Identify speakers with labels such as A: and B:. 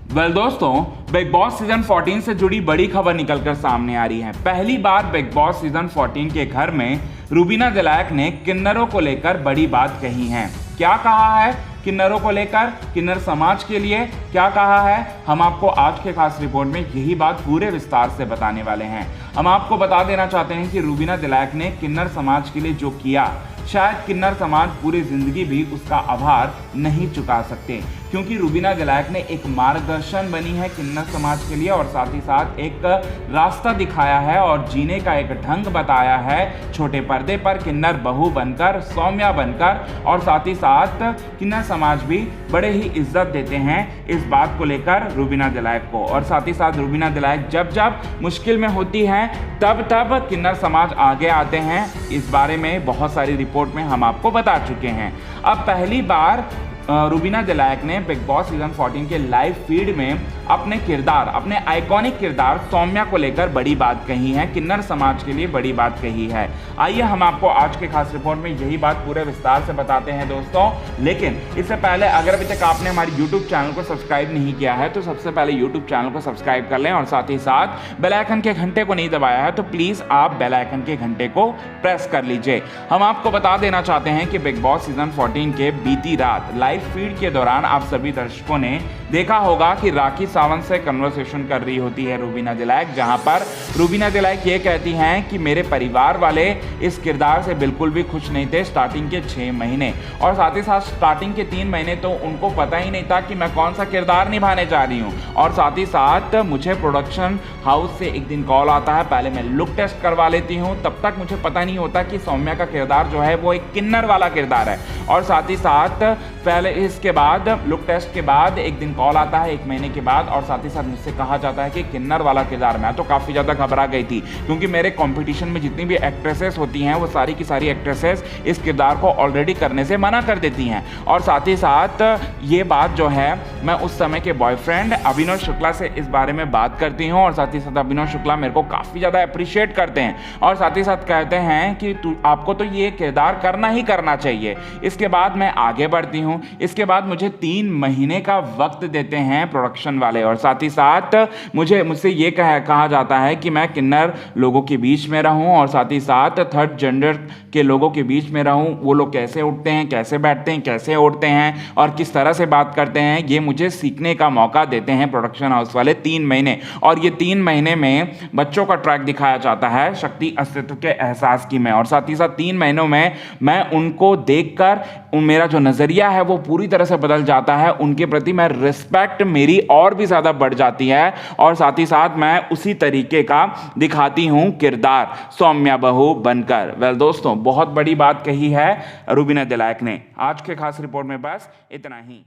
A: दोस्तों, big boss season 14 से जुड़ी बड़ी खबर निकलकर सामने आ रही है। पहली बार बिग बॉस सीजन 14 के घर में रूबीना दिलैक ने किन्नरों को लेकर बड़ी बात कही है। क्या कहा है किन्नरों को लेकर, किन्नर समाज के लिए क्या कहा है, हम आपको आज के खास रिपोर्ट में यही बात पूरे विस्तार से बताने वाले हैं। हम आपको बता देना चाहते हैं कि रूबीना दिलैक ने किन्नर समाज के लिए जो किया, शायद किन्नर समाज पूरी जिंदगी भी उसका आभार नहीं चुका सकते, क्योंकि रूबीना दिलैक ने एक मार्गदर्शन बनी है किन्नर समाज के लिए और साथ ही साथ एक रास्ता दिखाया है और जीने का एक ढंग बताया है छोटे पर्दे पर किन्नर बहू बनकर, सौम्या बनकर। और साथ ही साथ किन्नर समाज भी बड़े ही इज्जत देते हैं इस बात को लेकर रूबीना दिलैक को। और साथ ही साथ रूबीना दिलैक जब जब मुश्किल में होती हैं तब तब किन्नर समाज आगे आते हैं। इस बारे में बहुत सारी रिपोर्ट में हम आपको बता चुके हैं। अब पहली बार रूबीना दिलैक ने बिग बॉस सीजन 14 के लाइव फीड में अपने किरदार, अपने आइकॉनिक किरदार सौम्या को लेकर बड़ी बात कही है, किन्नर समाज के लिए बड़ी बात कही है। आइए हम आपको आज के खास रिपोर्ट में यही बात पूरे विस्तार से बताते हैं दोस्तों। लेकिन इससे पहले अगर अभी तक आपने हमारे यूट्यूब चैनल को सब्सक्राइब नहीं किया है तो सबसे पहले यूट्यूब चैनल को सब्सक्राइब कर लें और साथ ही साथ बेल आइकन के घंटे को नहीं दबाया है तो प्लीज़ आप बेल आइकन के घंटे को प्रेस कर लीजिए। हम आपको बता देना चाहते हैं कि बिग बॉस सीजन 14 के बीती रात लाइव फीड के दौरान आप सभी दर्शकों ने देखा होगा कि राखी सावंत से कन्वर्सेशन कर रही होती है रूबीना दिलैक, जहां पर रूबीना दिलैक ये कहती हैं कि मेरे परिवार वाले इस किरदार से बिल्कुल भी खुश नहीं थे स्टार्टिंग के 6 महीने, और साथ ही साथ स्टार्टिंग के 3 महीने तो उनको पता ही नहीं था कि मैं कौन सा किरदार निभाने जा रही हूँ। और साथ ही साथ मुझे प्रोडक्शन हाउस से एक दिन कॉल आता है, पहले मैं लुक टेस्ट करवा लेती हूँ, तब तक मुझे पता नहीं होता कि सौम्या का किरदार जो है वो एक किन्नर वाला किरदार है। और साथ ही साथ पहले इसके बाद लुक टेस्ट के बाद एक दिन कॉल आता है 1 महीने के बाद, और साथ ही साथ मुझसे कहा जाता है कि किन्नर वाला किरदार। मैं तो काफ़ी ज़्यादा घबरा गई थी, क्योंकि मेरे कंपटीशन में जितनी भी एक्ट्रेसेस होती हैं वो सारी की सारी एक्ट्रेसेस इस किरदार को ऑलरेडी करने से मना कर देती हैं। और साथ ही साथ ये बात जो है मैं उस समय के बॉयफ्रेंड अभिनव शुक्ला से इस बारे में बात करती हूँ, और साथ ही साथ अभिनव शुक्ला मेरे को काफ़ी ज़्यादा अप्रिशिएट करते हैं और साथ ही साथ कहते हैं कि आपको तो ये किरदार करना ही करना चाहिए। इसके बाद मैं आगे बढ़ती हूँ। इसके बाद मुझे 3 महीने का वक्त देते हैं प्रोडक्शन वाले, और साथ ही साथ मुझसे ये कहा जाता है कि मैं किन्नर लोगों के बीच में रहूं और साथ ही साथ थर्ड जेंडर के लोगों के बीच में रहूं। वो लोग कैसे उठते हैं, कैसे बैठते हैं, कैसे उठते हैं और किस तरह से बात करते हैं, ये मुझे सीखने का मौका देते हैं प्रोडक्शन हाउस वाले 3 महीने। और ये 3 महीने में बच्चों का ट्रैक दिखाया जाता है शक्ति अस्तित्व के एहसास की में, और साथ ही साथ 3 महीनों में मैं उनको देखकर मेरा जो नज़रिया है वो पूरी तरह से बदल जाता है। उनके प्रति मैं रिस्पेक्ट मेरी और भी ज़्यादा बढ़ जाती है, और साथ ही साथ मैं उसी तरीके का दिखाती हूँ किरदार सौम्या बहू बनकर। दोस्तों, बहुत बड़ी बात कही है रूबीना दिलैक ने। आज के खास रिपोर्ट में बस इतना ही।